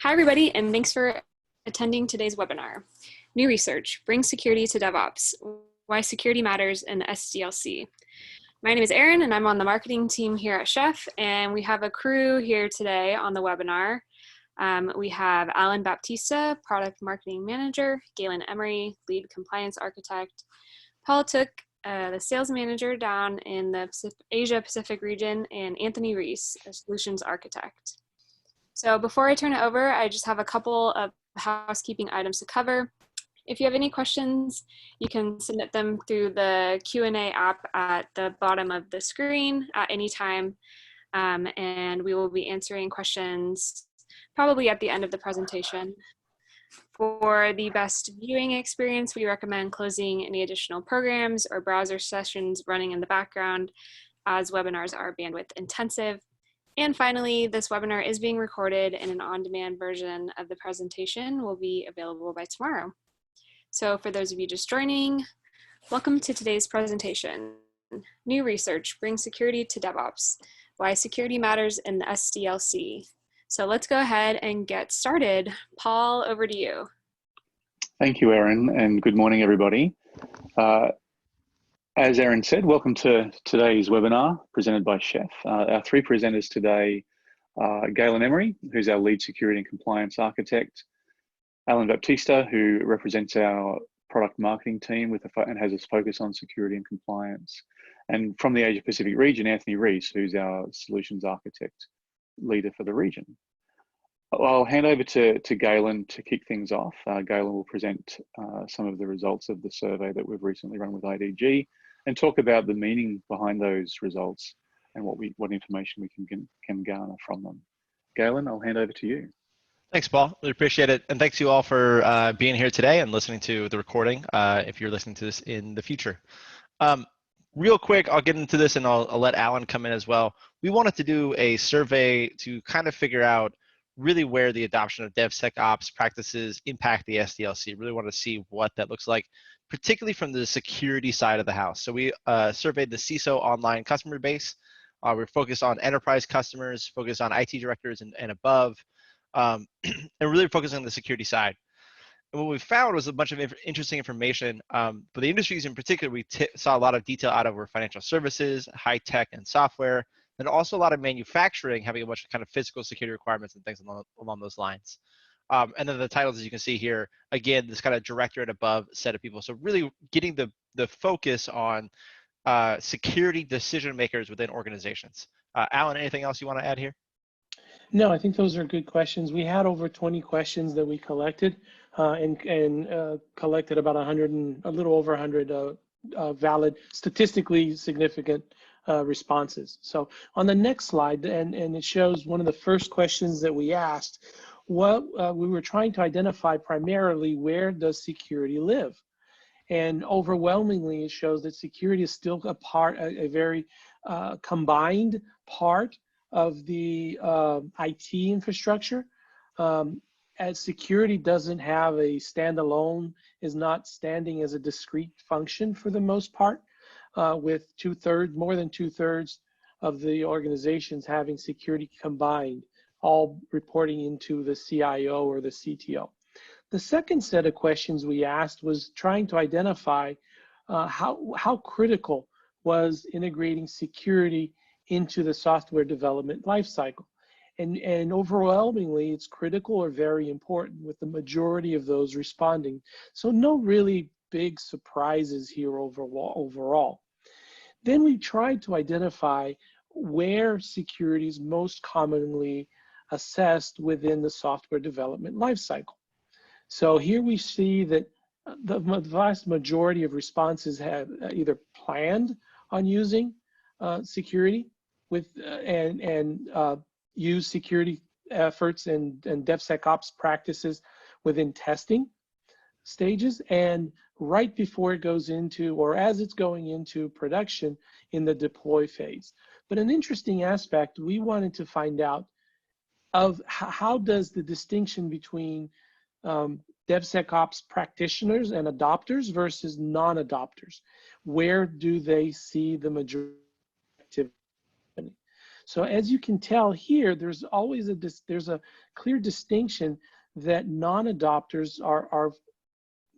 Hi, everybody, and thanks for attending today's webinar. New research, bring security to DevOps, why security matters in the SDLC. My name is Erin, and I'm on the marketing team here at Chef, and we have a crew here today on the webinar. We have Alan Baptista, Product Marketing Manager, Galen Emery, Lead Compliance Architect, Paul Took, the Sales Manager down in the Asia Pacific region, and Anthony Reese, a Solutions Architect. So before I turn it over, I just have a couple of housekeeping items to cover. If you have any questions, you can submit them through the Q&A app at the bottom of the screen at any time, and we will be answering questions probably at the end of the presentation. For the best viewing experience, we recommend closing any additional programs or browser sessions running in the background, as webinars are bandwidth intensive. And finally, this webinar is being recorded, and an on-demand version of the presentation will be available by tomorrow. So for those of you just joining, welcome to today's presentation. New research, bring security to DevOps, why security matters in the SDLC. So let's go ahead and get started. Paul, over to you. Thank you, Erin, and good morning, everybody. As Erin said, welcome to today's webinar presented by Chef. Our three presenters today are Galen Emery, who's our lead security and compliance architect, Alan Baptista, who represents our product marketing team and has a focus on security and compliance, and from the Asia Pacific region, Anthony Reese, who's our solutions architect leader for the region. I'll hand over to Galen to kick things off. Galen will present some of the results of the survey that we've recently run with IDG and talk about the meaning behind those results and what information we can garner from them. Galen, I'll hand over to you. Thanks, Paul. Really appreciate it. And thanks you all for being here today and listening to the recording if you're listening to this in the future. Real quick, I'll get into this and I'll let Alan come in as well. We wanted to do a survey to kind of figure out really where the adoption of DevSecOps practices impact the SDLC. Really want to see what that looks like, particularly from the security side of the house. So we surveyed the CISO online customer base. We're focused on enterprise customers, focused on IT directors and above, and really focused on the security side. And what we found was a bunch of interesting information. For the industries in particular, we saw a lot of detail out of our financial services, high tech, and software, and also a lot of manufacturing having a bunch of kind of physical security requirements and things along those lines. And then the titles, as you can see here, again, this kind of director and above set of people. So really getting the focus on security decision makers within organizations. Alan, anything else you want to add here? No, I think those are good questions. We had over 20 questions that we collected and collected about a little over 100 valid, statistically significant responses. So on the next slide, and it shows one of the first questions that we asked, we were trying to identify primarily where does security live? And overwhelmingly, it shows that security is still a very combined part of the IT infrastructure. As security doesn't have a standalone, is not standing as a discrete function for the most part, with more than two-thirds of the organizations having security combined, all reporting into the CIO or the CTO. The second set of questions we asked was trying to identify how critical was integrating security into the software development lifecycle. And overwhelmingly, it's critical or very important, with the majority of those responding. So no really big surprises here overall. Then we tried to identify where security is most commonly assessed within the software development lifecycle. So here we see that the vast majority of responses have either planned on using security and use security efforts and DevSecOps practices within testing stages, and right before it goes into, or as it's going into production in the deploy phase. But an interesting aspect we wanted to find out of how does the distinction between DevSecOps practitioners and adopters versus non-adopters, where do they see the majority activity? So as you can tell here, there's always there's a clear distinction that non-adopters are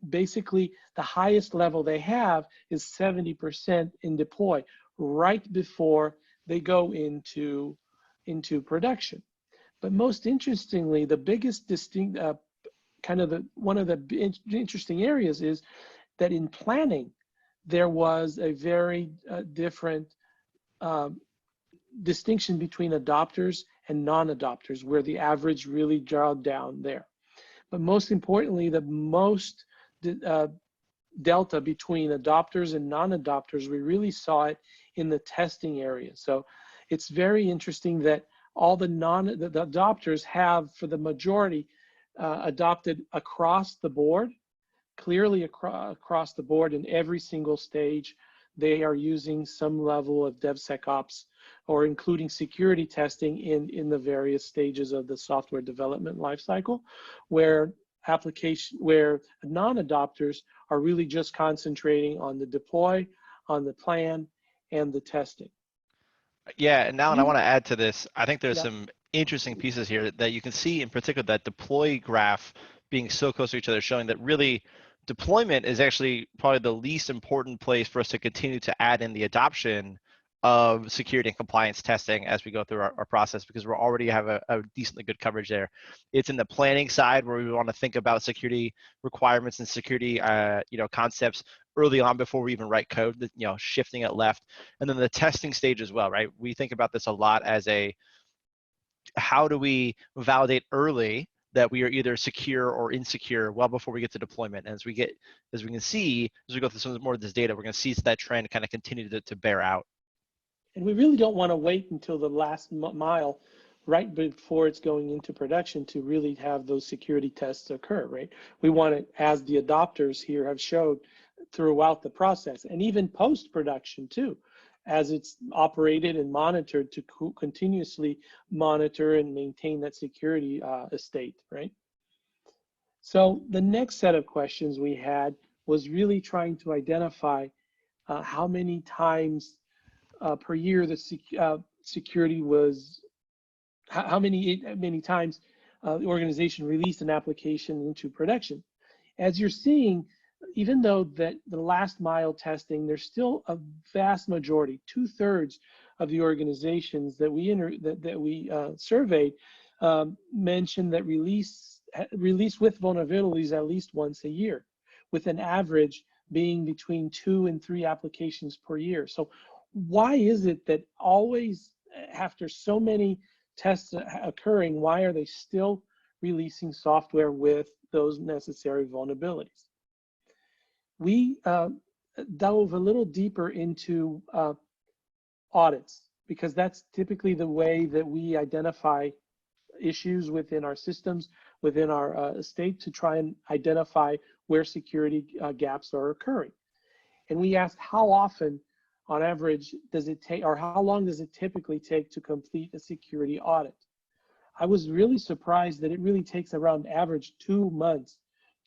basically the highest level they have is 70% in deploy right before they go into production. But most interestingly, the biggest one of the interesting areas is that in planning, there was a very different distinction between adopters and non-adopters, where the average really drawed down there. But most importantly, the most delta between adopters and non-adopters, we really saw it in the testing area. So it's very interesting that all the adopters have, for the majority, adopted across the board, clearly across the board in every single stage. They are using some level of DevSecOps or including security testing in the various stages of the software development lifecycle, where non-adopters are really just concentrating on the deploy, on the plan, and the testing. Yeah, and now I want to add to this. I think there's Yeah. some interesting pieces here that you can see, in particular, that deploy graph being so close to each other, showing that really deployment is actually probably the least important place for us to continue to add in the adoption of security and compliance testing as we go through our process, because we already have a decently good coverage there. It's in the planning side where we want to think about security requirements and security concepts early on before we even write code, shifting it left. And then the testing stage as well, right? We think about this a lot as how do we validate early that we are either secure or insecure well before we get to deployment. And as we can see, as we go through some more of this data, we're going to see that trend kind of continue to bear out. And we really don't want to wait until the last mile right before it's going into production to really have those security tests occur, right? We want it, as the adopters here have showed, throughout the process, and even post-production too, as it's operated and monitored to continuously monitor and maintain that security estate, right? So the next set of questions we had was really trying to identify how many times per year the security was, how many times the organization released an application into production. As you're seeing, even though that the last mile testing, there's still a vast majority, 2/3 of the organizations that we surveyed mentioned that release with vulnerabilities at least once a year, with an average being between 2 and 3 applications per year. So why is it that always, after so many tests occurring, why are they still releasing software with those necessary vulnerabilities? We dove a little deeper into audits, because that's typically the way that we identify issues within our systems, within our estate, to try and identify where security gaps are occurring. And we asked how often, on average, does it take, or how long does it typically take to complete a security audit? I was really surprised that it really takes around average 2 months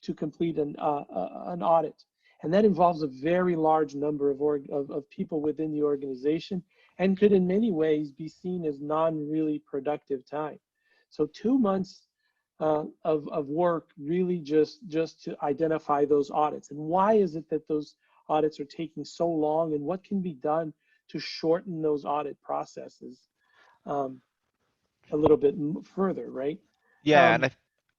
to complete an audit. And that involves a very large number of people within the organization, and could in many ways be seen as non-really productive time. So 2 months of work really just to identify those audits. And why is it that those audits are taking so long, and what can be done to shorten those audit processes a little bit further, right? Yeah,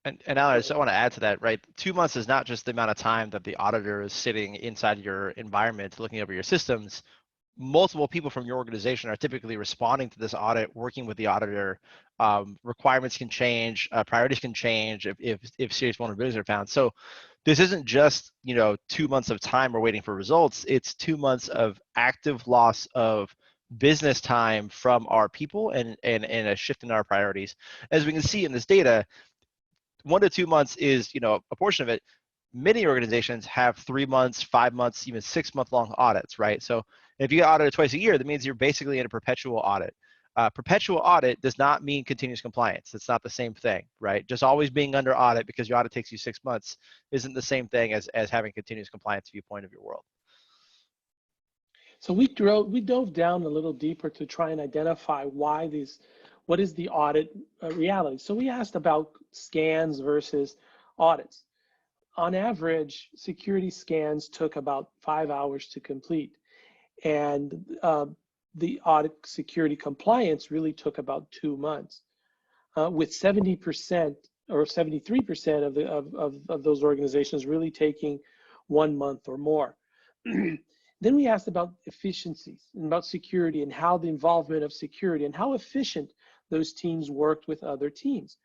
and Alan, I just want to add to that, right? 2 months is not just the amount of time that the auditor is sitting inside your environment looking over your systems. Multiple people from your organization are typically responding to this audit, working with the auditor. Requirements can change, priorities can change if serious vulnerabilities are found. So this isn't just 2 months of time we're waiting for results. It's 2 months of active loss of business time from our people and a shift in our priorities. As we can see in this data, 1 to 2 months is a portion of it. Many organizations have 3 months, 5 months, even 6 month long audits, right? So if you get audited twice a year, that means you're basically in a perpetual audit. Perpetual audit does not mean continuous compliance. It's not the same thing, right? Just always being under audit because your audit takes you 6 months isn't the same thing as having continuous compliance viewpoint of your world. So we dove down a little deeper to try and identify what is the audit reality. So we asked about scans versus audits. On average, security scans took about 5 hours to complete, and the audit security compliance really took about 2 months, with 70% or 73% of those organizations really taking 1 month or more. Then we asked about efficiencies and about security and how the involvement of security and how efficient those teams worked with other teams.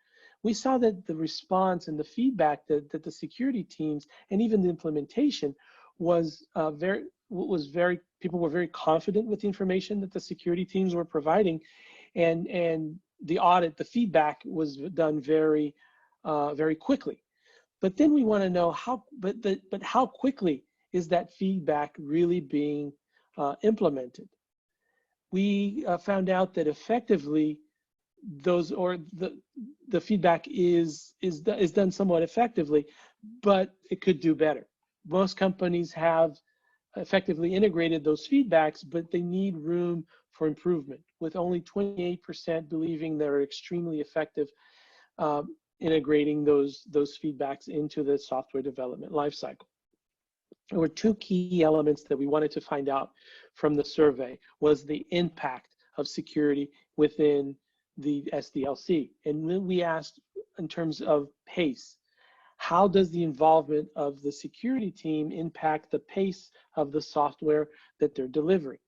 We saw that the response and the feedback that the security teams and even the implementation was people were very confident with the information that the security teams were providing, and the audit, the feedback was done very quickly. But then we want to know how quickly is that feedback really being implemented? We found out that effectively the feedback is done somewhat effectively, but it could do better. Most companies have effectively integrated those feedbacks, but they need room for improvement, with only 28% believing they're extremely effective integrating those feedbacks into the software development lifecycle. There were two key elements that we wanted to find out from the survey: was the impact of security within the SDLC. And then we asked, in terms of pace, how does the involvement of the security team impact the pace of the software that they're delivering?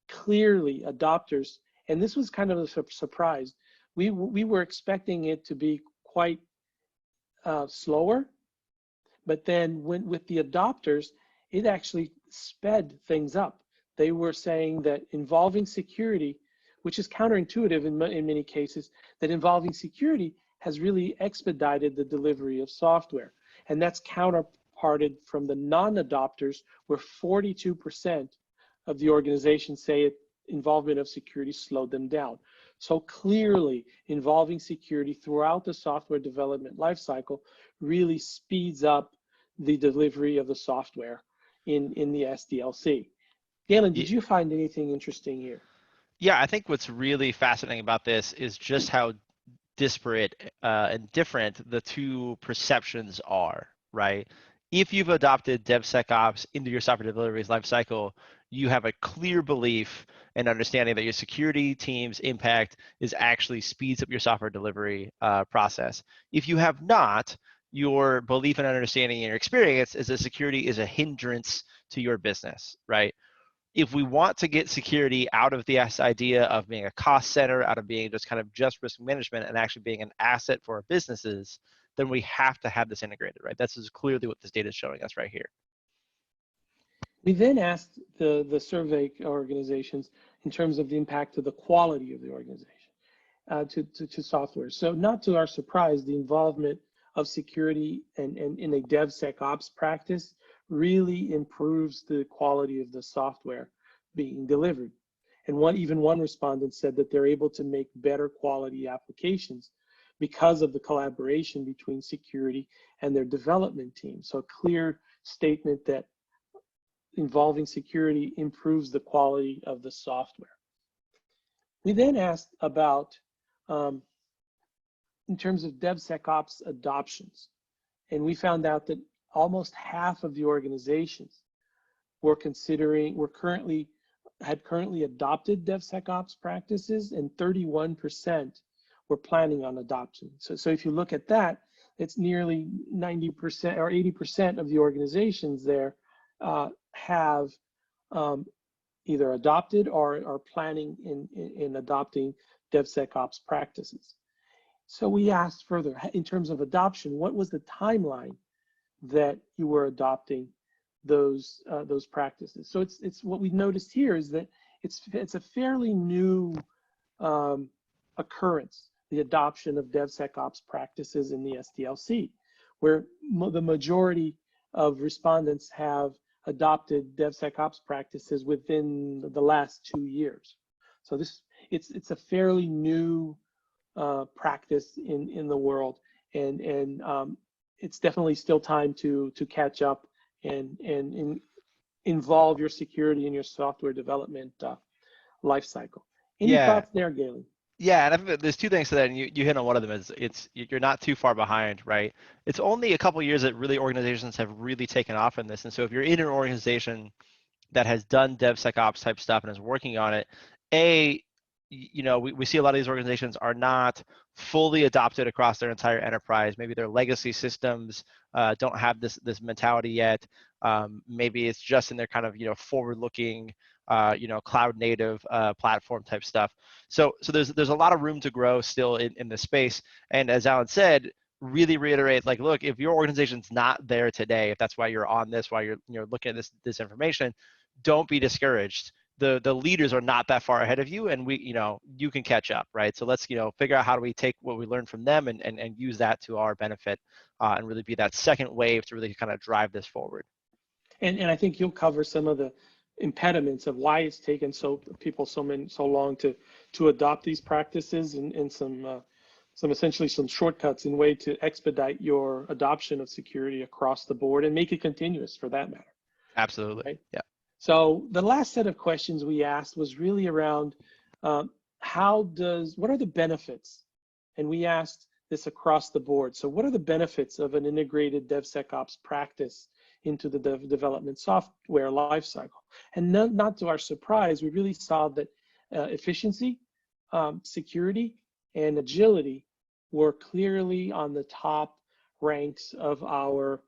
Clearly, adopters, and this was kind of a surprise, we were expecting it to be quite slower, but then with the adopters, it actually sped things up. They were saying that involving security, which is counterintuitive in many cases, that involving security has really expedited the delivery of software. And that's counterparted from the non-adopters, where 42% of the organizations say involvement of security slowed them down. So clearly, involving security throughout the software development lifecycle really speeds up the delivery of the software in the SDLC. Galen, did you find anything interesting here? Yeah, I think what's really fascinating about this is just how disparate and different the two perceptions are, right? If you've adopted DevSecOps into your software delivery lifecycle, you have a clear belief and understanding that your security team's impact is actually speeds up your software delivery process. If you have not, your belief and understanding and your experience is that security is a hindrance to your business, right? If we want to get security out of the idea of being a cost center, out of being just risk management and actually being an asset for our businesses, then we have to have this integrated, right? This is clearly what this data is showing us right here. We then asked the survey organizations in terms of the impact to the quality of the organization, to software. So not to our surprise, the involvement of security and in a DevSecOps practice really improves the quality of the software being delivered. And even one respondent said that they're able to make better quality applications because of the collaboration between security and their development team. So a clear statement that involving security improves the quality of the software. We then asked about, in terms of DevSecOps adoptions, and we found out that almost half of the organizations had currently adopted DevSecOps practices, and 31% were planning on adoption. So if you look at that, it's nearly 90% or 80% of the organizations there have either adopted or are planning in adopting DevSecOps practices. So we asked further, in terms of adoption, what was the timeline that you were adopting those practices? So it's what we noticed here is that it's a fairly new occurrence, the adoption of DevSecOps practices in the SDLC, where the majority of respondents have adopted DevSecOps practices within the last 2 years. So it's a fairly new practice in the world, and it's definitely still time to catch up and involve your security in your software development lifecycle. Any Yeah. thoughts there, Galen? Yeah, and I think that there's two things to that, and you hit on one of them. Is you're not too far behind, right? It's only a couple years that really organizations have really taken off in this, and so if you're in an organization that has done DevSecOps type stuff and is working on it, we see a lot of these organizations are not fully adopted across their entire enterprise. Maybe their legacy systems don't have this mentality yet. Maybe it's just in their kind of forward-looking, cloud native platform type stuff. So there's a lot of room to grow still in this space. And as Alan said, really reiterate, like, look, if your organization's not there today, if that's why you're on this, why you're looking at this information, don't be discouraged. The leaders are not that far ahead of you, and you can catch up, right? So let's figure out how do we take what we learned from them and use that to our benefit, and really be that second wave to really kind of drive this forward. And I think you'll cover some of the impediments of why it's taken people so long to adopt these practices, and some essentially some shortcuts in way to expedite your adoption of security across the board and make it continuous for that matter. Absolutely. Right? Yeah. So the last set of questions we asked was really around what are the benefits? And we asked this across the board. So what are the benefits of an integrated DevSecOps practice into the development software lifecycle? And not to our surprise, we really saw that efficiency, security, and agility were clearly on the top ranks of our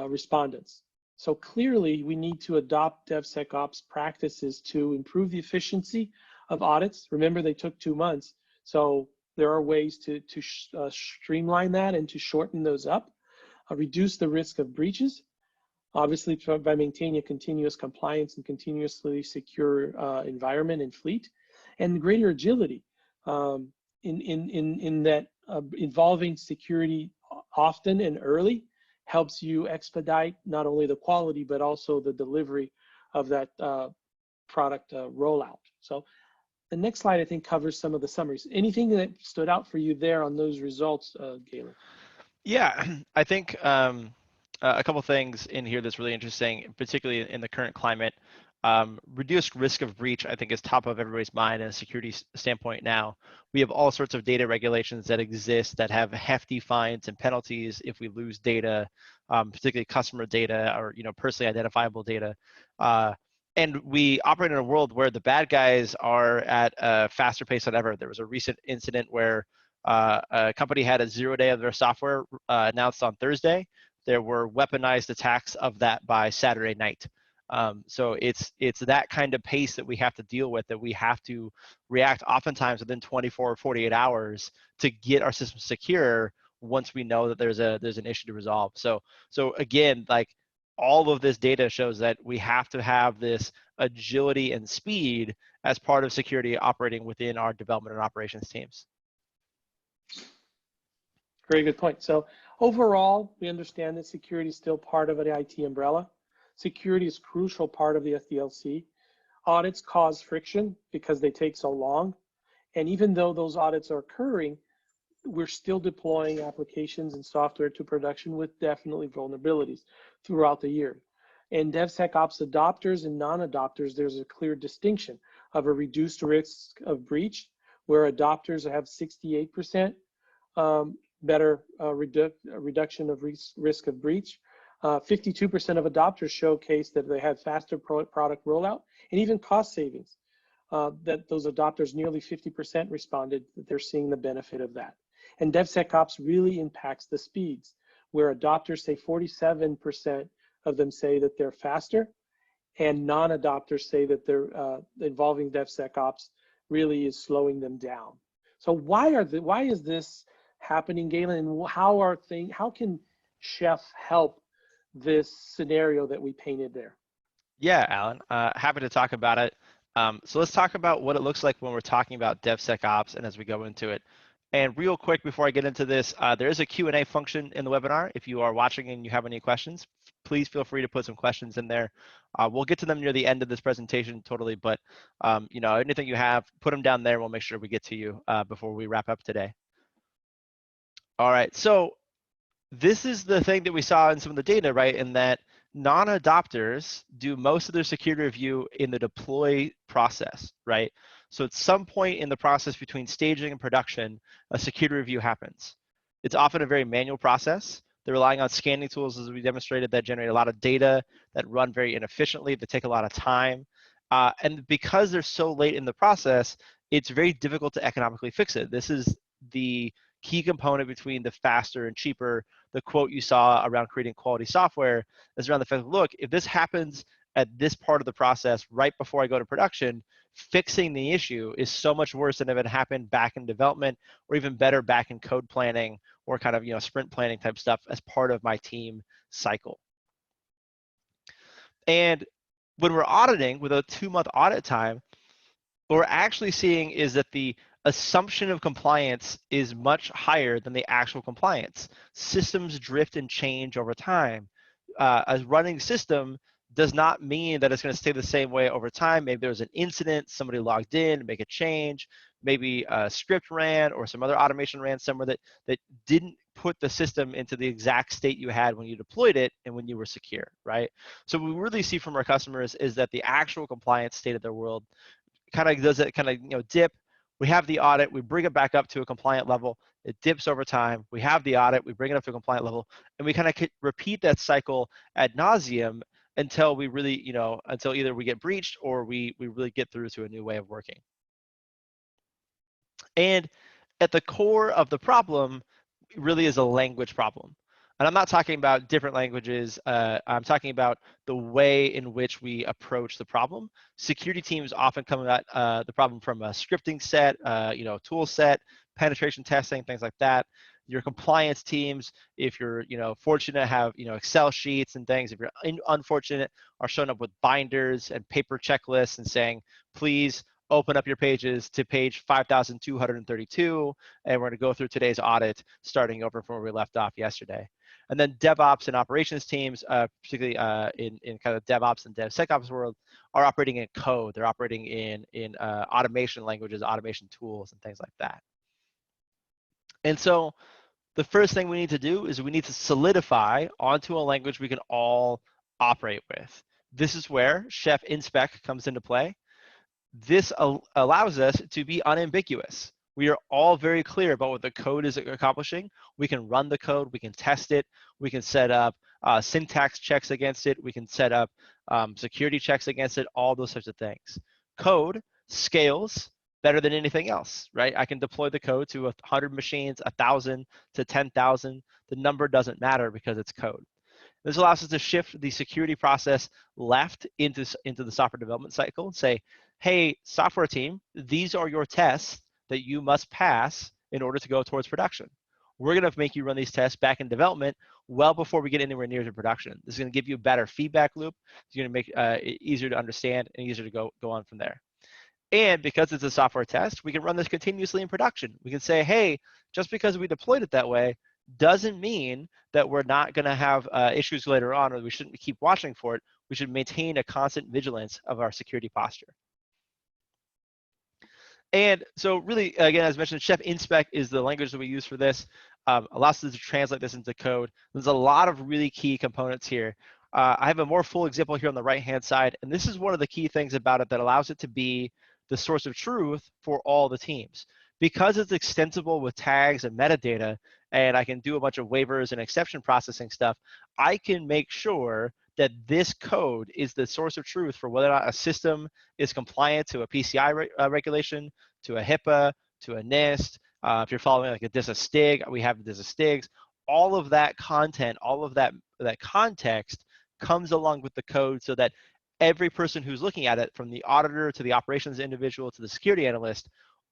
respondents. So clearly, we need to adopt DevSecOps practices to improve the efficiency of audits. Remember, they took 2 months. So there are ways to streamline that and to shorten those up, reduce the risk of breaches, obviously by maintaining a continuous compliance and continuously secure environment and fleet, and greater agility in that involving security often and early helps you expedite not only the quality, but also the delivery of that product rollout. So the next slide, I think, covers some of the summaries. Anything that stood out for you there on those results, Galen? Yeah, I think a couple things in here that's really interesting, particularly in the current climate. Reduced risk of breach, I think, is top of everybody's mind in a security standpoint now. We have all sorts of data regulations that exist that have hefty fines and penalties if we lose data, particularly customer data or personally identifiable data. And we operate in a world where the bad guys are at a faster pace than ever. There was a recent incident where a company had a 0-day of their software announced on Thursday. There were weaponized attacks of that by Saturday night. So it's that kind of pace that we have to deal with, that we have to react oftentimes within 24 or 48 hours to get our system secure once we know that there's an issue to resolve. So again, like, all of this data shows that we have to have this agility and speed as part of security operating within our development and operations teams. Very good point. So overall, we understand that security is still part of the IT umbrella. Security is a crucial part of the SDLC. Audits cause friction because they take so long. And even though those audits are occurring, we're still deploying applications and software to production with definitely vulnerabilities throughout the year. And DevSecOps adopters and non-adopters, there's a clear distinction of a reduced risk of breach, where adopters have 68% better reduction of risk of breach. 52% of adopters showcase that they had faster product rollout, and even cost savings. That those adopters, nearly 50% responded that they're seeing the benefit of that. And DevSecOps really impacts the speeds, where adopters say 47% of them say that they're faster, and non-adopters say that they're involving DevSecOps really is slowing them down. So why is this happening, Galen? And how can Chef help this scenario that we painted there? Yeah, Alan, happy to talk about it. So let's talk about what it looks like when we're talking about DevSecOps and as we go into it. And real quick, before I get into this, there is a Q&A function in the webinar. If you are watching and you have any questions, please feel free to put some questions in there. We'll get to them near the end of this presentation totally, but anything you have, put them down there. We'll make sure we get to you before we wrap up today. All right, so this is the thing that we saw in some of the data, right? In that non-adopters do most of their security review in the deploy process, right? So at some point in the process between staging and production, a security review happens. It's often a very manual process. They're relying on scanning tools, as we demonstrated, that generate a lot of data, that run very inefficiently, that take a lot of time. And because they're so late in the process, it's very difficult to economically fix it. This is the key component between the faster and cheaper. The quote you saw around creating quality software is around the fact, look, if this happens at this part of the process right before I go to production, fixing the issue is so much worse than if it happened back in development, or even better back in code planning or kind of sprint planning type stuff as part of my team cycle. And when we're auditing with a 2-month audit time, what we're actually seeing is that the assumption of compliance is much higher than the actual compliance. Systems drift and change over time. A running system does not mean that it's going to stay the same way over time. Maybe there's an incident, somebody logged in, make a change, maybe a script ran or some other automation ran somewhere that didn't put the system into the exact state you had when you deployed it and when you were secure, right? So what we really see from our customers is that the actual compliance state of their world kind of does it dip. We have the audit, we bring it back up to a compliant level, it dips over time. We have the audit, we bring it up to a compliant level, and we kind of repeat that cycle ad nauseum until we really, until either we get breached or we really get through to a new way of working. And at the core of the problem really is a language problem. And I'm not talking about different languages. I'm talking about the way in which we approach the problem. Security teams often come at the problem from a scripting set, tool set, penetration testing, things like that. Your compliance teams, if you're fortunate to have Excel sheets and things, if you're unfortunate, are showing up with binders and paper checklists and saying, please open up your pages to page 5,232, and we're going to go through today's audit, starting over from where we left off yesterday. And then DevOps and operations teams, particularly in kind of DevOps and DevSecOps world, are operating in code. They're operating in automation languages, automation tools, and things like that. And so the first thing we need to do is we need to solidify onto a language we can all operate with. This is where Chef InSpec comes into play. This allows us to be unambiguous. We are all very clear about what the code is accomplishing. We can run the code, we can test it, we can set up syntax checks against it, we can set up security checks against it, all those sorts of things. Code scales better than anything else, right? I can deploy the code to 100 machines, 1,000 to 10,000. The number doesn't matter because it's code. This allows us to shift the security process left into the software development cycle and say, hey, software team, these are your tests that you must pass in order to go towards production. We're going to make you run these tests back in development well before we get anywhere near to production. This is going to give you a better feedback loop. It's going to make it easier to understand and easier to go on from there. And because it's a software test, we can run this continuously in production. We can say, hey, just because we deployed it that way doesn't mean that we're not going to have issues later on, or we shouldn't keep watching for it. We should maintain a constant vigilance of our security posture. And so really, again, as mentioned, Chef InSpec is the language that we use for this. Allows us to translate this into code. There's a lot of really key components here. I have a more full example here on the right-hand side, and this is one of the key things about it that allows it to be the source of truth for all the teams. Because it's extensible with tags and metadata, and I can do a bunch of waivers and exception processing stuff, I can make sure that this code is the source of truth for whether or not a system is compliant to a PCI regulation, to a HIPAA, to a NIST. If you're following like a DISA-STIG, we have DISA-STIGs. All of that content, all of that context comes along with the code so that every person who's looking at it, from the auditor to the operations individual to the security analyst,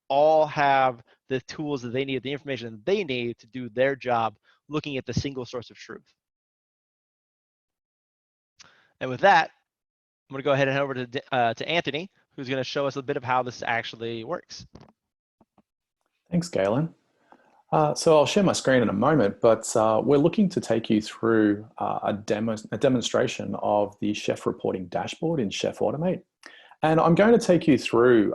all have the tools that they need, the information that they need to do their job looking at the single source of truth. And with that, I'm going to go ahead and head over to Anthony, who's going to show us a bit of how this actually works. Thanks, Galen. So I'll share my screen in a moment, but we're looking to take you through a demonstration of the Chef reporting dashboard in Chef Automate. And I'm going to take you through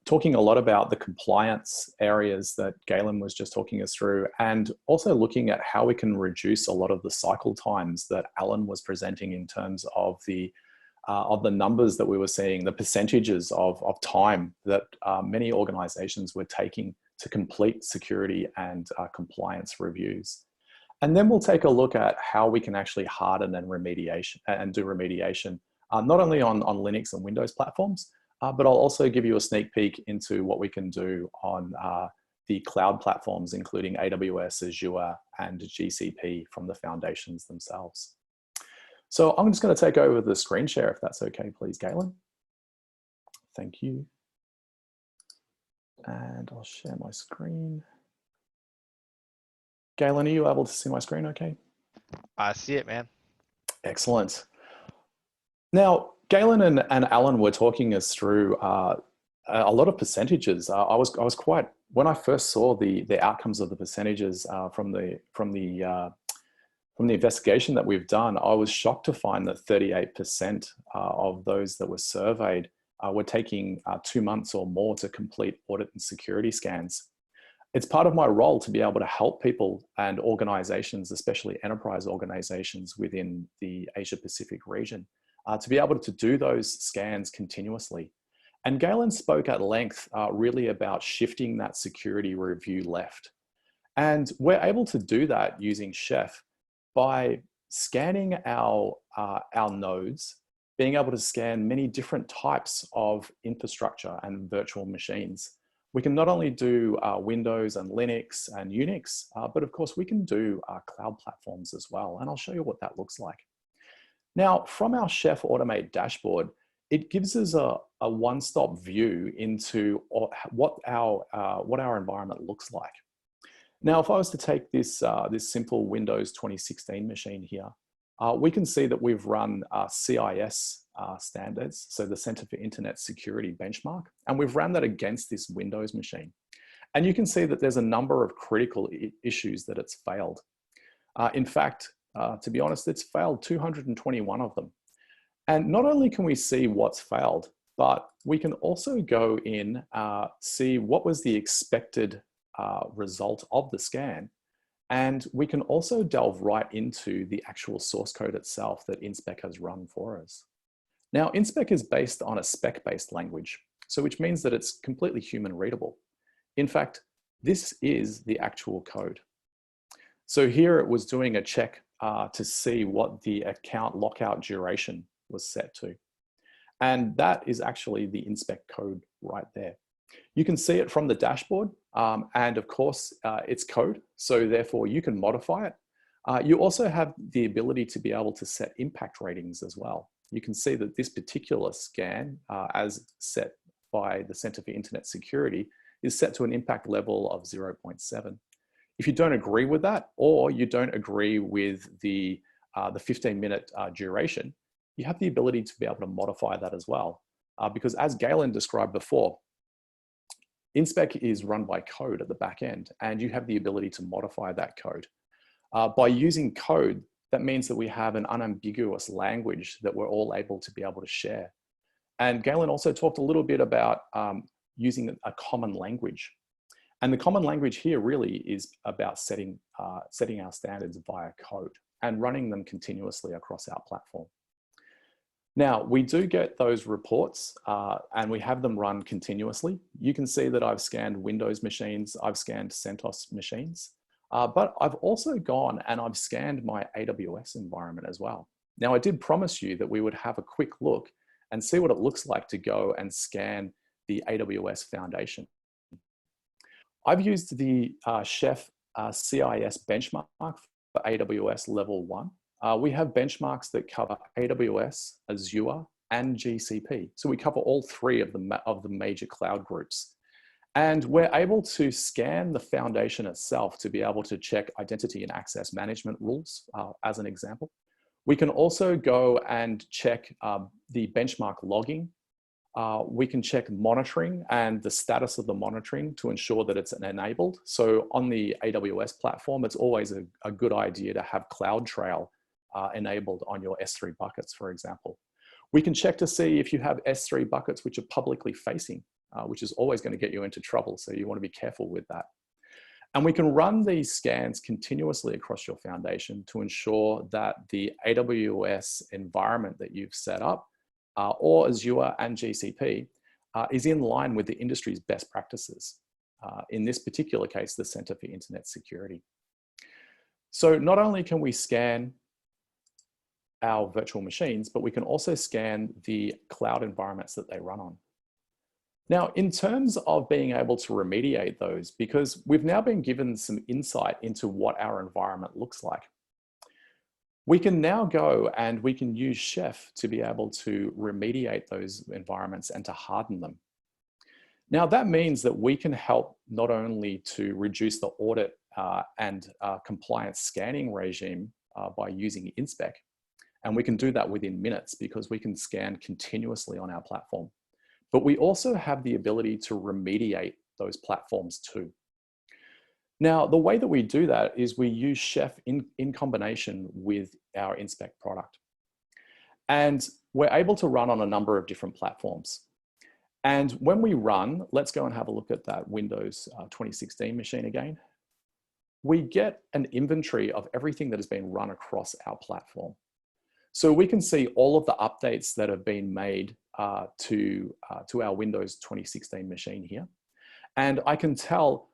talking a lot about the compliance areas that Galen was just talking us through, and also looking at how we can reduce a lot of the cycle times that Alan was presenting in terms of the numbers that we were seeing, the percentages of time that many organizations were taking to complete security and compliance reviews. And then we'll take a look at how we can actually harden and do remediation, not only on Linux and Windows platforms, but I'll also give you a sneak peek into what we can do on the cloud platforms, including AWS, Azure, and GCP from the foundations themselves. So I'm just going to take over the screen share, if that's okay, please, Galen. Thank you. And I'll share my screen. Galen, are you able to see my screen okay? I see it, man. Excellent. Now, Galen and Alan were talking us through a lot of percentages. I was quite, when I first saw the outcomes of the percentages from the investigation that we've done, I was shocked to find that 38% of those that were surveyed were taking 2 months or more to complete audit and security scans. It's part of my role to be able to help people and organizations, especially enterprise organizations within the Asia Pacific region, to be able to do those scans continuously. And Galen spoke at length really about shifting that security review left. And we're able to do that using Chef by scanning our nodes, being able to scan many different types of infrastructure and virtual machines. We can not only do Windows and Linux and Unix, but of course we can do cloud platforms as well. And I'll show you what that looks like. Now, from our Chef Automate dashboard, it gives us a one-stop view into what our environment looks like. Now, if I was to take this simple Windows 2016 machine here, we can see that we've run CIS standards, so the Center for Internet Security benchmark, and we've run that against this Windows machine. And you can see that there's a number of critical issues that it's failed. In fact, to be honest, it's failed 221 of them. And not only can we see what's failed, but we can also go in, see what was the expected result of the scan. And we can also delve right into the actual source code itself that InSpec has run for us. Now, InSpec is based on a spec-based language, so which means that it's completely human readable. In fact, this is the actual code. So here it was doing a check to see what the account lockout duration was set to. And that is actually the InSpec code right there. You can see it from the dashboard, and of course, it's code, so therefore you can modify it. You also have the ability to be able to set impact ratings as well. You can see that this particular scan, as set by the Center for Internet Security, is set to an impact level of 0.7. If you don't agree with that, or you don't agree with the 15-minute duration, you have the ability to be able to modify that as well. Because as Galen described before, InSpec is run by code at the back end, and you have the ability to modify that code. By using code, that means that we have an unambiguous language that we're all able to share. And Galen also talked a little bit about using a common language. And the common language here really is about setting our standards via code and running them continuously across our platform. Now, we do get those reports and we have them run continuously. You can see that I've scanned Windows machines, I've scanned CentOS machines, but I've also gone and I've scanned my AWS environment as well. Now, I did promise you that we would have a quick look and see what it looks like to go and scan the AWS Foundation. I've used the Chef CIS benchmark for AWS level 1. We have benchmarks that cover AWS, Azure, and GCP. So we cover all three of the major cloud groups. And we're able to scan the foundation itself to be able to check identity and access management rules, as an example. We can also go and check the benchmark logging. We can check monitoring and the status of the monitoring to ensure that it's enabled. So on the AWS platform, it's always a good idea to have CloudTrail enabled on your S3 buckets, for example. We can check to see if you have S3 buckets which are publicly facing, which is always going to get you into trouble. So you want to be careful with that. And we can run these scans continuously across your foundation to ensure that the AWS environment that you've set up, or Azure and GCP, is in line with the industry's best practices. In this particular case, the Center for Internet Security. So not only can we scan our virtual machines, but we can also scan the cloud environments that they run on. Now, in terms of being able to remediate those, because we've now been given some insight into what our environment looks like, we can now go and we can use Chef to be able to remediate those environments and to harden them. Now, that means that we can help not only to reduce the audit and compliance scanning regime by using InSpec, and we can do that within minutes because we can scan continuously on our platform. But we also have the ability to remediate those platforms too. Now, the way that we do that is we use Chef in combination with our InSpec product. And we're able to run on a number of different platforms. And when we run, let's go and have a look at that Windows 2016 machine again. We get an inventory of everything that has been run across our platform. So we can see all of the updates that have been made to our Windows 2016 machine here. And I can tell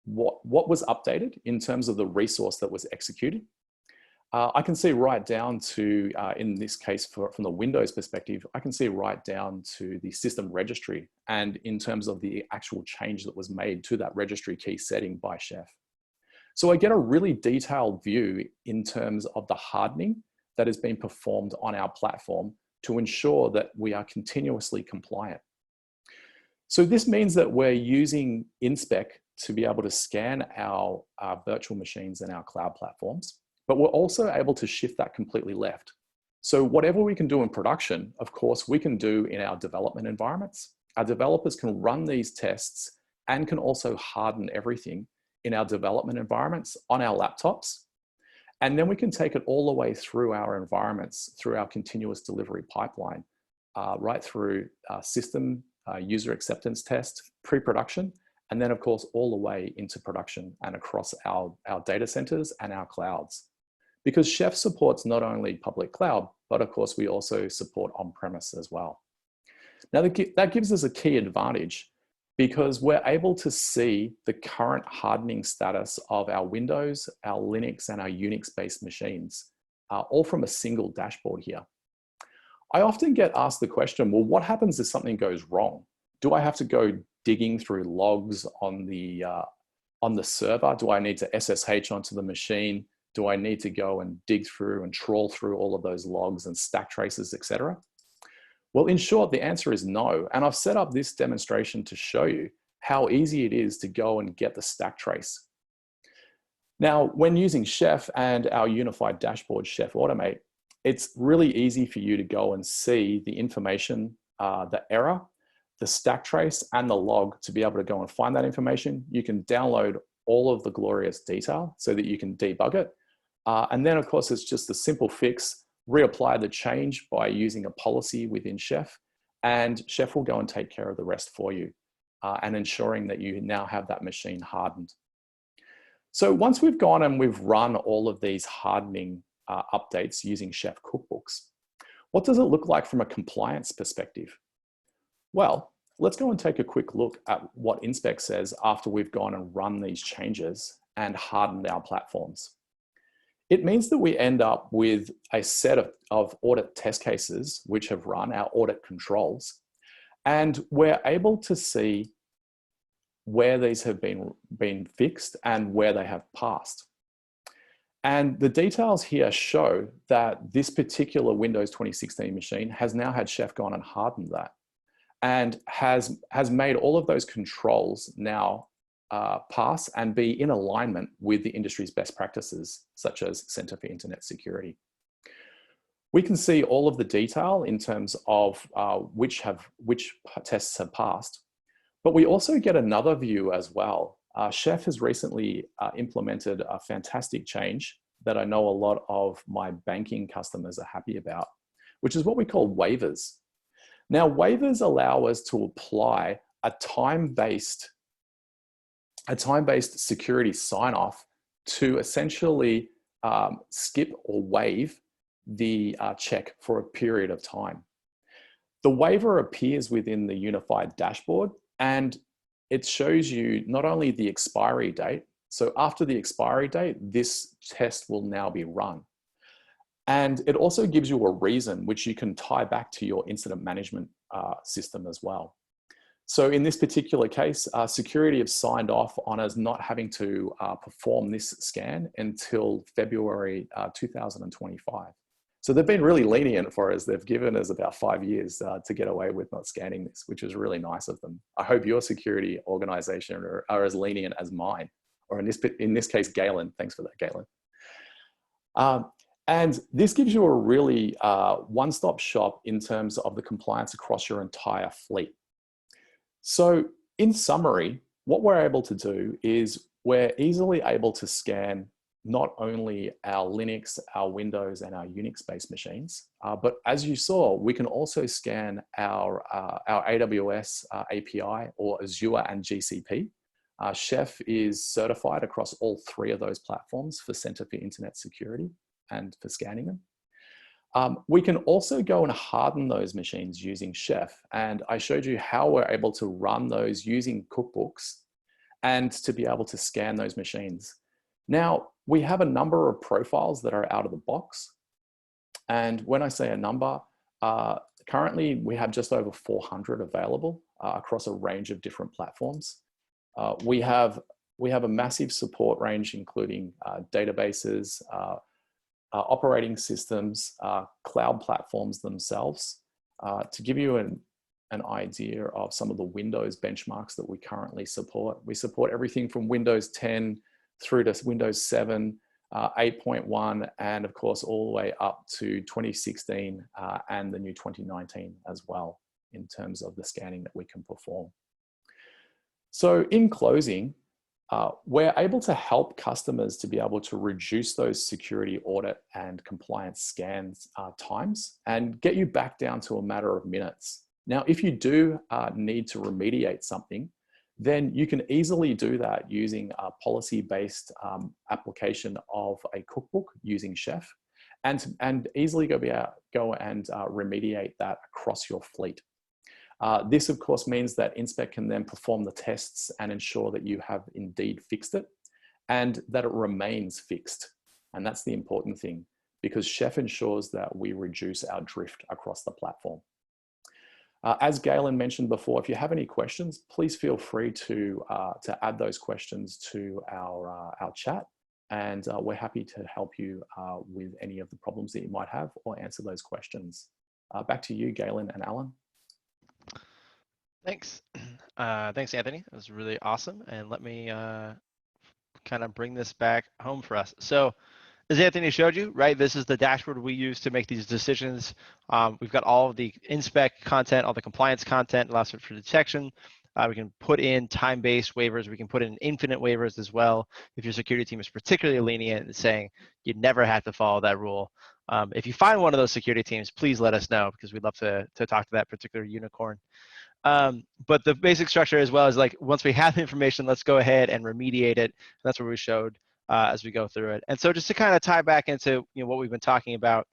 what was updated in terms of the resource that was executed. I can see right down to, in this case, from the Windows perspective, I can see right down to the system registry and in terms of the actual change that was made to that registry key setting by Chef. So I get a really detailed view in terms of the hardening that has been performed on our platform to ensure that we are continuously compliant. So this means that we're using InSpec to be able to scan our virtual machines and our cloud platforms, but we're also able to shift that completely left. So whatever we can do in production, of course, we can do in our development environments. Our developers can run these tests and can also harden everything in our development environments on our laptops. And then we can take it all the way through our environments, through our continuous delivery pipeline, right through system user acceptance test, pre-production, and then of course, all the way into production and across our data centers and our clouds. Because Chef supports not only public cloud, but of course we also support on-premise as well. Now that gives us a key advantage because we're able to see the current hardening status of our Windows, our Linux, and our Unix-based machines, all from a single dashboard here. I often get asked the question, well, what happens if something goes wrong? Do I have to go digging through logs on the server? Do I need to SSH onto the machine? Do I need to go and dig through and trawl through all of those logs and stack traces, etc.? Well, in short, the answer is no. And I've set up this demonstration to show you how easy it is to go and get the stack trace. Now, when using Chef and our unified dashboard, Chef Automate, it's really easy for you to go and see the information, the error, the stack trace, and the log to be able to go and find that information. You can download all of the glorious detail so that you can debug it. And then, of course, it's just a simple fix. Reapply the change by using a policy within Chef, and Chef will go and take care of the rest for you and ensuring that you now have that machine hardened. So once we've gone and we've run all of these hardening updates using Chef cookbooks, what does it look like from a compliance perspective? Well, let's go and take a quick look at what InSpec says after we've gone and run these changes and hardened our platforms. It means that we end up with a set of audit test cases which have run, our audit controls, and we're able to see where these have been fixed and where they have passed. And the details here show that this particular Windows 2016 machine has now had Chef gone and hardened that and has made all of those controls now pass and be in alignment with the industry's best practices, such as Center for Internet Security. We can see all of the detail in terms of which tests have passed, but we also get another view as well. Chef has recently implemented a fantastic change that I know a lot of my banking customers are happy about, which is what we call waivers. Now, waivers allow us to apply a time-based security sign-off to essentially skip or waive the check for a period of time. The waiver appears within the unified dashboard, and it shows you not only the expiry date, so after the expiry date, this test will now be run. And it also gives you a reason which you can tie back to your incident management system as well. So in this particular case, security have signed off on us not having to perform this scan until February 2025. So they've been really lenient for us. They've given us about 5 years to get away with not scanning this, which is really nice of them. I hope your security organization are as lenient as mine, or in this case, Galen. Thanks for that, Galen. And this gives you a really one-stop shop in terms of the compliance across your entire fleet. So in summary, what we're able to do is we're easily able to scan not only our Linux, our Windows, and our Unix-based machines, but as you saw, we can also scan our AWS API or Azure and GCP. Chef is certified across all 3 of those platforms for Center for Internet Security and for scanning them. We can also go and harden those machines using Chef. And I showed you how we're able to run those using cookbooks and to be able to scan those machines. Now, we have a number of profiles that are out of the box. And when I say a number, currently we have just over 400 available across a range of different platforms. We have a massive support range, including databases, operating systems, cloud platforms themselves. To give you an idea of some of the Windows benchmarks that we currently support, we support everything from Windows 10 through to Windows 7, 8.1, and of course all the way up to 2016 and the new 2019 as well, in terms of the scanning that we can perform. So in closing, we're able to help customers to be able to reduce those security audit and compliance scans times and get you back down to a matter of minutes. Now, if you do need to remediate something, then you can easily do that using a policy-based application of a cookbook using Chef, and easily go and remediate that across your fleet. This, of course, means that InSpec can then perform the tests and ensure that you have indeed fixed it and that it remains fixed. And that's the important thing, because Chef ensures that we reduce our drift across the platform. As Galen mentioned before, if you have any questions, please feel free to add those questions to our chat, and we're happy to help you with any of the problems that you might have or answer those questions. Back to you, Galen and Alan. Thanks. Thanks, Anthony. That was really awesome. And let me kind of bring this back home for us. So as Anthony showed you, right, this is the dashboard we use to make these decisions. We've got all of the InSpec content, all the compliance content, allows for detection. We can put in time-based waivers. We can put in infinite waivers as well if your security team is particularly lenient and saying you never have to follow that rule. If you find one of those security teams, please let us know, because we'd love to talk to that particular unicorn. But the basic structure as well is, like, once we have the information, let's go ahead and remediate it. That's what we showed as we go through it. And so just to kind of tie back into what we've been talking about,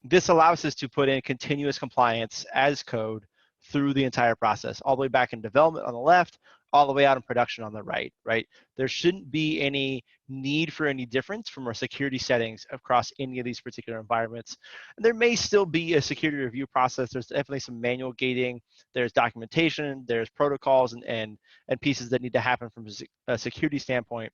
this allows us to put in continuous compliance as code through the entire process, all the way back in development on the left, all the way out in production on the right, right? There shouldn't be any need for any difference from our security settings across any of these particular environments. And there may still be a security review process. There's definitely some manual gating. There's documentation, there's protocols and pieces that need to happen from a security standpoint.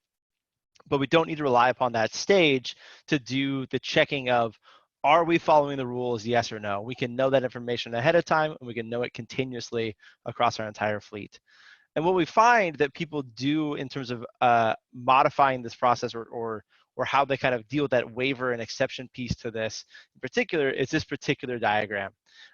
But we don't need to rely upon that stage to do the checking of, are we following the rules, yes or no? We can know that information ahead of time, and we can know it continuously across our entire fleet. And what we find that people do in terms of modifying this process or how they kind of deal with that waiver and exception piece to this in particular is this particular diagram.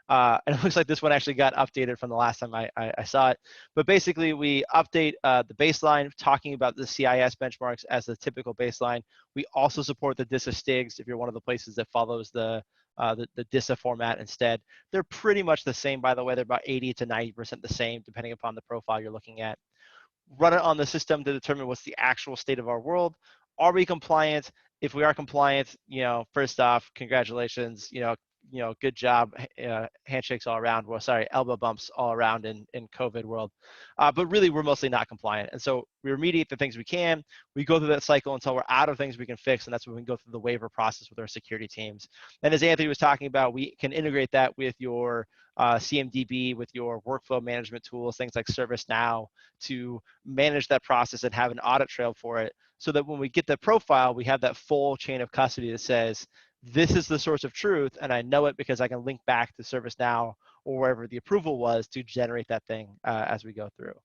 And it looks like this one actually got updated from the last time I saw it. But basically, we update the baseline, talking about the CIS benchmarks as the typical baseline. We also support the DISA STIGs if you're one of the places that follows the the DISA format instead. They're pretty much the same, by the way. They're about 80 to 90% the same, depending upon the profile you're looking at. Run it on the system to determine what's the actual state of our world. Are we compliant? If we are compliant, first off, congratulations, good job, handshakes all around. Well, sorry, elbow bumps all around in COVID world. But really, we're mostly not compliant. And so we remediate the things we can. We go through that cycle until we're out of things we can fix, and that's when we can go through the waiver process with our security teams. And as Anthony was talking about, we can integrate that with your CMDB, with your workflow management tools, things like ServiceNow, to manage that process and have an audit trail for it, so that when we get the profile, we have that full chain of custody that says, this is the source of truth, and I know it because I can link back to ServiceNow or wherever the approval was to generate that thing as we go through.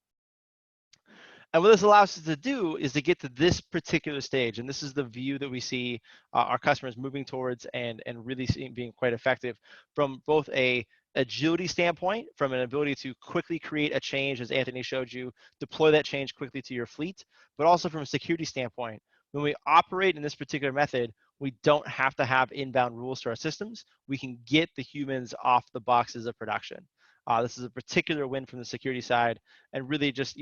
And what this allows us to do is to get to this particular stage, and this is the view that we see our customers moving towards and really being quite effective from both a agility standpoint, from an ability to quickly create a change, as Anthony showed you, deploy that change quickly to your fleet, but also from a security standpoint. When we operate in this particular method, we don't have to have inbound rules to our systems. We can get the humans off the boxes of production. This is a particular win from the security side, and really just,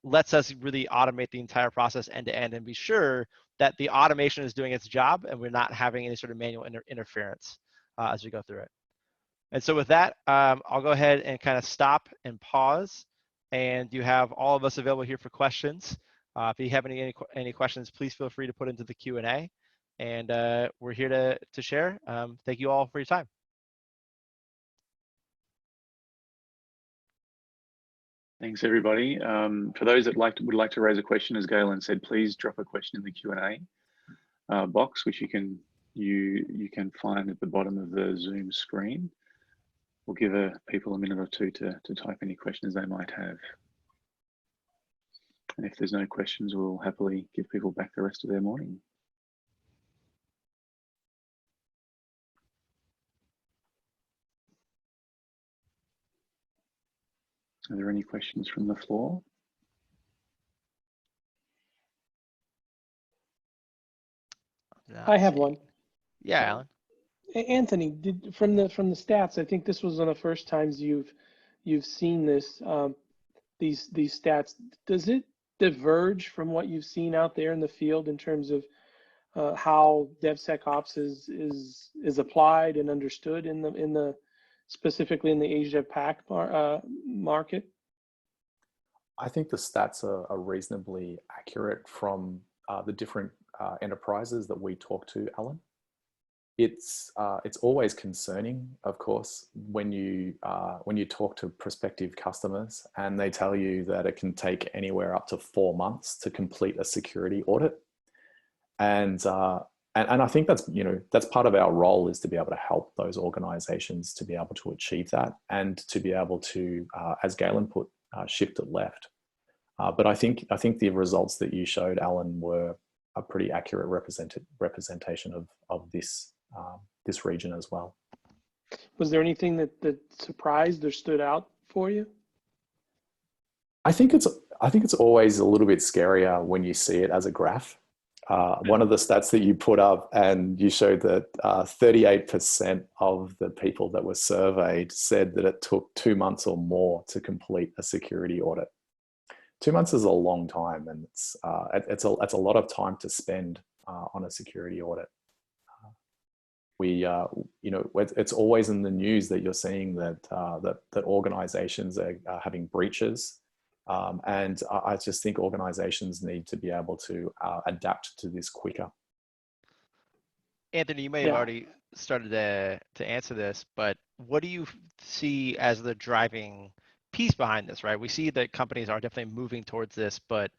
lets us really automate the entire process end to end and be sure that the automation is doing its job and we're not having any sort of manual interference as we go through it. And so with that, I'll go ahead and kind of stop and pause, and you have all of us available here for questions. If you have any questions, please feel free to put into the Q&A, and we're here to share. Thank you all for your time. Thanks, everybody. For those that would like to raise a question, as Galen said, please drop a question in the Q&A box, which you can find at the bottom of the Zoom screen. We'll give people a minute or two to type any questions they might have. And if there's no questions, we'll happily give people back the rest of their morning. Are there any questions from the floor? I have one. Yeah, Alan. Anthony, from the stats, I think this was one of the first times you've seen this these stats. Does it diverge from what you've seen out there in the field in terms of how DevSecOps is applied and understood in the specifically in the Asia Pac market? I think the stats are reasonably accurate from the different enterprises that we talk to, Alan. It's always concerning, of course, when you talk to prospective customers and they tell you that it can take anywhere up to 4 months to complete a security audit. And I think that's part of our role, is to be able to help those organizations to be able to achieve that and to be able to, as Galen put, shift it left. But I think the results that you showed, Alan, were a pretty accurate representation of this region as well. Was there anything that surprised or stood out for you? I think it's always a little bit scarier when you see it as a graph. One of the stats that you put up, and you showed that 38% of the people that were surveyed said that it took 2 months or more to complete a security audit. 2 months is a long time, and it's a lot of time to spend on a security audit. It's always in the news that you're seeing that organizations are having breaches. And I just think organizations need to be able to adapt to this quicker. Anthony, you may have already started to answer this, but what do you see as the driving piece behind this, right? We see that companies are definitely moving towards this, but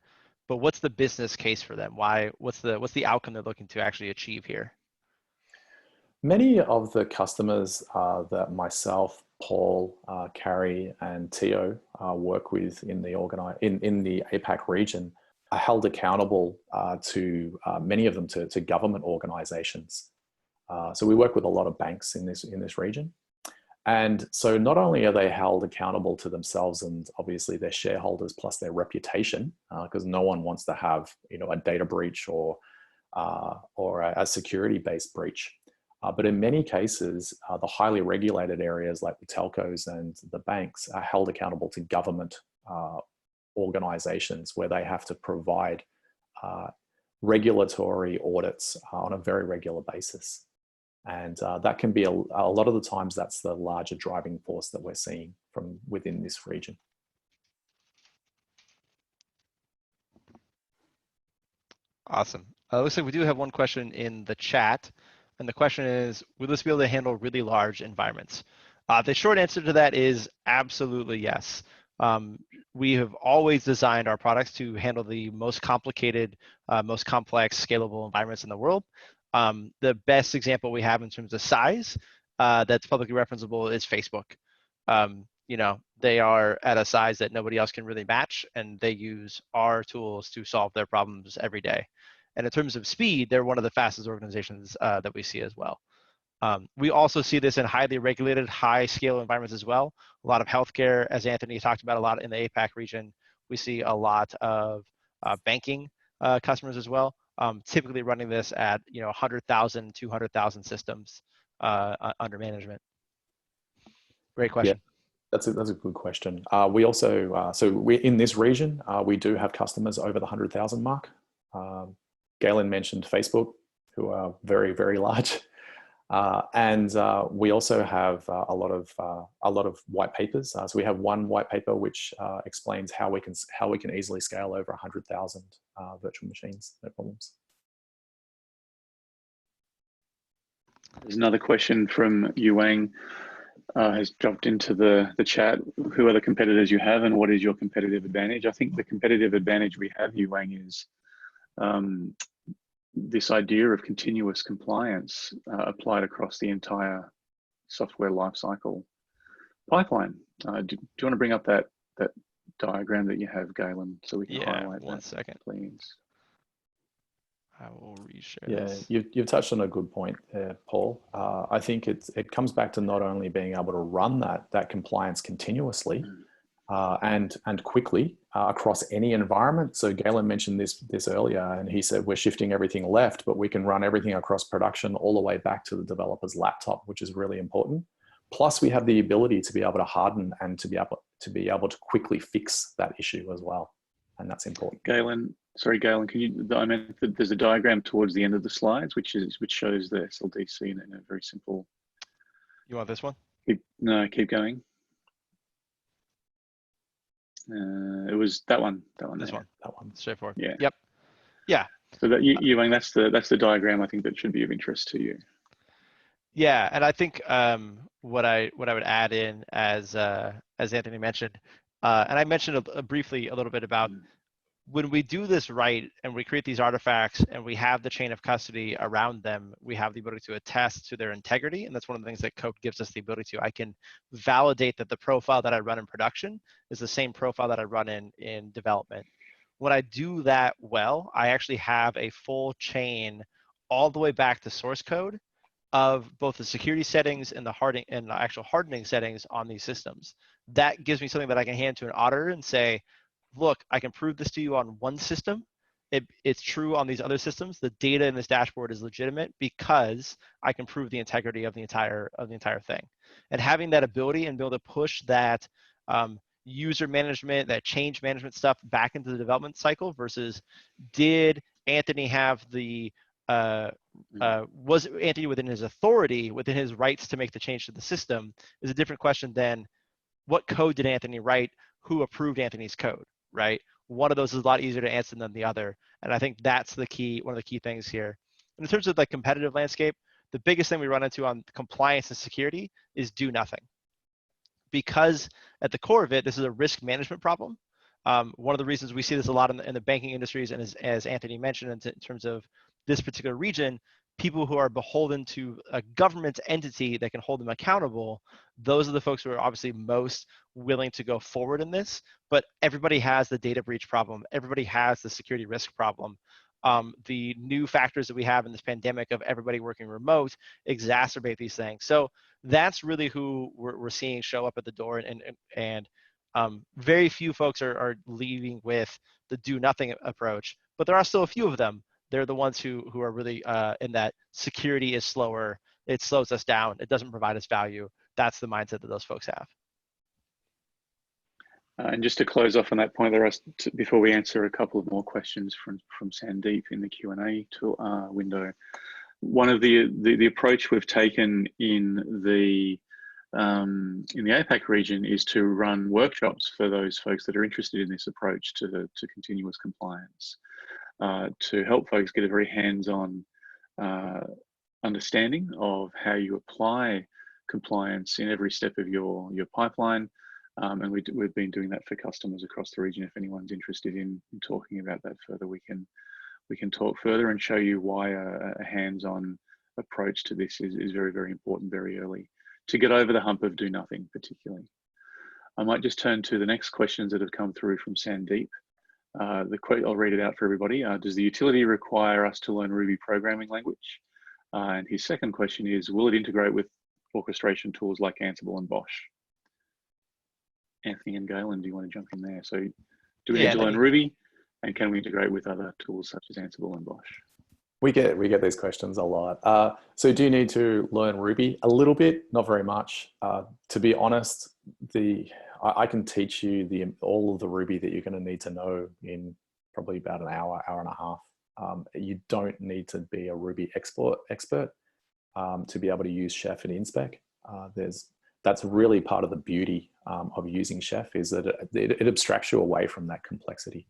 what's the business case for them? What's the outcome they're looking to actually achieve here? Many of the customers that myself, Paul, Carrie, and Tio work with in the APAC region are held accountable to many of them to government organizations. So we work with a lot of banks in this region. And so not only are they held accountable to themselves and obviously their shareholders plus their reputation, because no one wants to have a data breach or a security-based breach. But in many cases, the highly regulated areas like the telcos and the banks are held accountable to government organizations where they have to provide regulatory audits on a very regular basis. And that can be, a lot of the times, that's the larger driving force that we're seeing from within this region. Awesome. Looks like we do have one question in the chat. And the question is, will this be able to handle really large environments? The short answer to that is absolutely yes. We have always designed our products to handle the most complicated, most complex, scalable environments in the world. The best example we have in terms of size that's publicly referenceable is Facebook. You know, they are at a size that nobody else can really match, and they use our tools to solve their problems every day. And in terms of speed, they're one of the fastest organizations that we see as well. We also see this in highly regulated, high-scale environments as well. A lot of healthcare, as Anthony talked about a lot in the APAC region. We see a lot of banking customers as well, typically running this at 100,000, 200,000 systems under management. Great question. Yeah. That's a good question. We also, so we're in this region, we do have customers over the 100,000 mark. Galen mentioned Facebook, who are very, very large. And we also have a lot of white papers. So we have one white paper which explains how we can easily scale over 100,000 virtual machines, no problems. There's another question from Yuang. Has jumped into the chat. Who are the competitors you have and what is your competitive advantage? I think the competitive advantage we have, Yuang, is this idea of continuous compliance applied across the entire software lifecycle pipeline. Do you want to bring up that diagram that you have, Galen, so we can highlight that? One second, please. I will reshare. Yeah, this. you've touched on a good point there, Paul. I think it comes back to not only being able to run that compliance continuously and quickly across any environment. So Galen mentioned this earlier, and he said we're shifting everything left, but we can run everything across production all the way back to the developer's laptop, which is really important. Plus, we have the ability to be able to harden and to be able to quickly fix that issue as well, and that's important. Galen, can you? I meant that there's a diagram towards the end of the slides, which shows the SLDC in a very simple. You want this one? Keep going. It was that one. This one. That one. Straightforward. Yeah. Yep. Yeah. So that Yuang, that's the diagram I think that should be of interest to you. Yeah, and I think what I would add in as Anthony mentioned, and I mentioned briefly a little bit about when we do this right and we create these artifacts and we have the chain of custody around them, we have the ability to attest to their integrity. And that's one of the things that code gives us the ability to. I can validate that the profile that I run in production is the same profile that I run in development. When I do that well, I actually have a full chain all the way back to source code of both the security settings and the actual hardening settings on these systems. That gives me something that I can hand to an auditor and say, look, I can prove this to you on one system. It's true on these other systems. The data in this dashboard is legitimate because I can prove the integrity of the entire thing. And having that ability and be able to push that user management, that change management stuff back into the development cycle versus did Anthony have the was Anthony within his authority, within his rights to make the change to the system is a different question than what code did Anthony write, who approved Anthony's code, right? One of those is a lot easier to answer than the other. And I think that's one of the key things here. And in terms of the competitive landscape, the biggest thing we run into on compliance and security is do nothing. Because at the core of it, this is a risk management problem. One of the reasons we see this a lot in the banking industries, and as Anthony mentioned, in terms of this particular region, people who are beholden to a government entity that can hold them accountable, those are the folks who are obviously most willing to go forward in this. But everybody has the data breach problem. Everybody has the security risk problem. The new factors that we have in this pandemic of everybody working remote exacerbate these things. So that's really who we're seeing show up at the door, and very few folks are leading with the do nothing approach, but there are still a few of them. They're the ones who are really in that security is slower, it slows us down, it doesn't provide us value. That's the mindset that those folks have. And just to close off on that point, there are, before we answer a couple of more questions from Sandeep in the Q&A window. One of the approach we've taken in the APAC region is to run workshops for those folks that are interested in this approach to continuous compliance, to help folks get a very hands-on understanding of how you apply compliance in every step of your pipeline. And we've been doing that for customers across the region. If anyone's interested in talking about that further, we can talk further and show you why a hands-on approach to this is very, very important very early to get over the hump of do nothing particularly. I might just turn to the next questions that have come through from Sandeep. I'll read it out for everybody. Does the utility require us to learn Ruby programming language? And his second question is, will it integrate with orchestration tools like Ansible and Bosch? Anthony and Galen, do you want to jump in there? So do we need to learn Ruby, and can we integrate with other tools such as Ansible and Bosch? We get these questions a lot. So do you need to learn Ruby? A little bit, not very much. To be honest, I can teach you all of the Ruby that you're going to need to know in probably about an hour and a half. You don't need to be a Ruby expert to be able to use Chef and InSpec. That's really part of the beauty of using Chef, is that it abstracts you away from that complexity.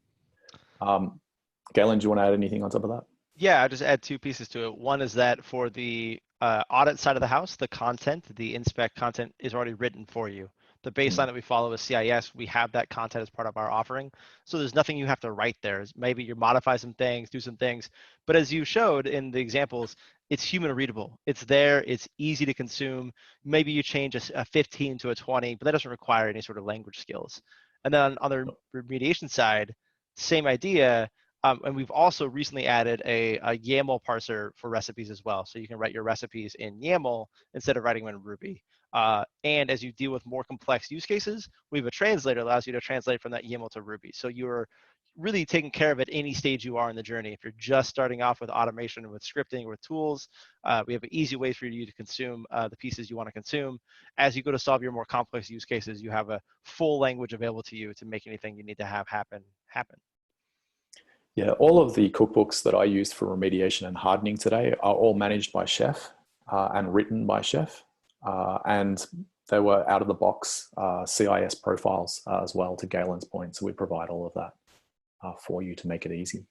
Galen, do you want to add anything on top of that? Yeah, I'll just add two pieces to it. One is that for the audit side of the house, the content, the InSpec content is already written for you. The baseline that we follow is CIS. We have that content as part of our offering. So there's nothing you have to write there. Maybe you modify some things, do some things. But as you showed in the examples, it's human readable. It's there. It's easy to consume. Maybe you change a 15 to a 20, but that doesn't require any sort of language skills. And then on the remediation side, same idea. And we've also recently added a YAML parser for recipes as well. So you can write your recipes in YAML instead of writing them in Ruby. And as you deal with more complex use cases, we have a translator that allows you to translate from that YAML to Ruby. So you're really taking care of at any stage you are in the journey. If you're just starting off with automation, with scripting, with tools, we have an easy way for you to consume the pieces you want to consume. As you go to solve your more complex use cases, you have a full language available to you to make anything you need to have happen. Yeah, all of the cookbooks that I used for remediation and hardening today are all managed by Chef and written by Chef. And they were out of the box CIS profiles as well, to Galen's point. So we provide all of that for you to make it easy.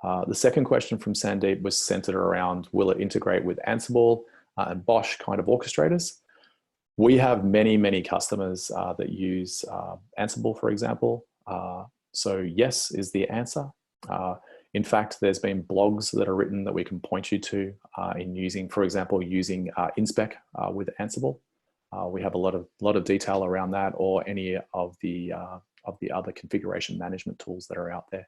The second question from Sandeep was centered around, will it integrate with Ansible and Bosch kind of orchestrators? We have many, many customers that use Ansible, for example. So yes is the answer. In fact, there's been blogs that are written that we can point you to in using, for example, using InSpec with Ansible. We have a lot of detail around that, or any of the other configuration management tools that are out there.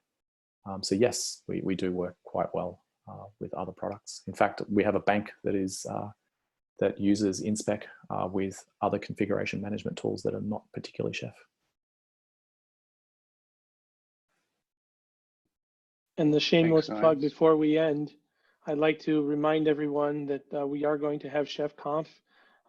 So yes, we do work quite well with other products. In fact, we have a bank that uses InSpec with other configuration management tools that are not particularly Chef. And the shameless plug before we end, I'd like to remind everyone that we are going to have ChefConf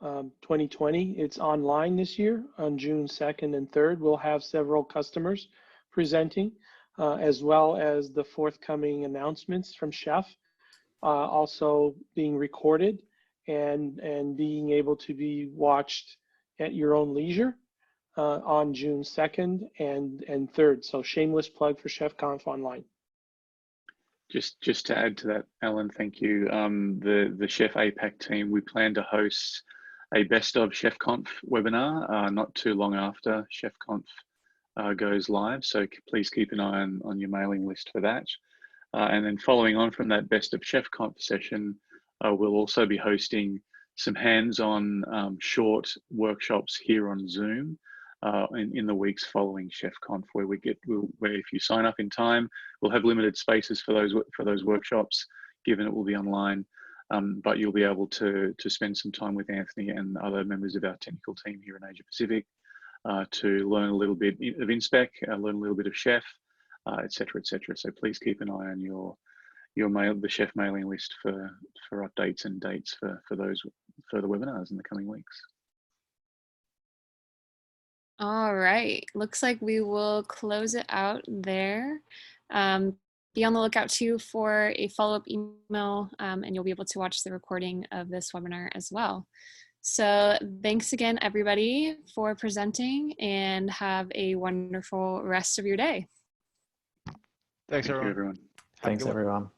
2020. It's online this year on June 2nd and 3rd. We'll have several customers presenting, as well as the forthcoming announcements from Chef, also being recorded and being able to be watched at your own leisure on June 2nd and 3rd. So shameless plug for ChefConf online. Just to add to that, Alan, thank you. The Chef APAC team, we plan to host a best of ChefConf webinar not too long after ChefConf goes live. So please keep an eye on your mailing list for that. And then following on from that best of ChefConf session, we'll also be hosting some hands-on short workshops here on Zoom in the weeks following ChefConf, where where if you sign up in time, we'll have limited spaces for those workshops, given it will be online. But you'll be able to spend some time with Anthony and other members of our technical team here in Asia Pacific to learn a little bit of InSpec, learn a little bit of Chef, etc., etc. So please keep an eye on your the Chef mailing list for updates and dates for those further webinars in the coming weeks. All right, looks like we will close it out there. Be on the lookout too for a follow-up email, and you'll be able to watch the recording of this webinar as well. So thanks again, everybody, for presenting, and have a wonderful rest of your day. Thanks, Thank you, everyone. everyone. Have a Thanks, good one. everyone.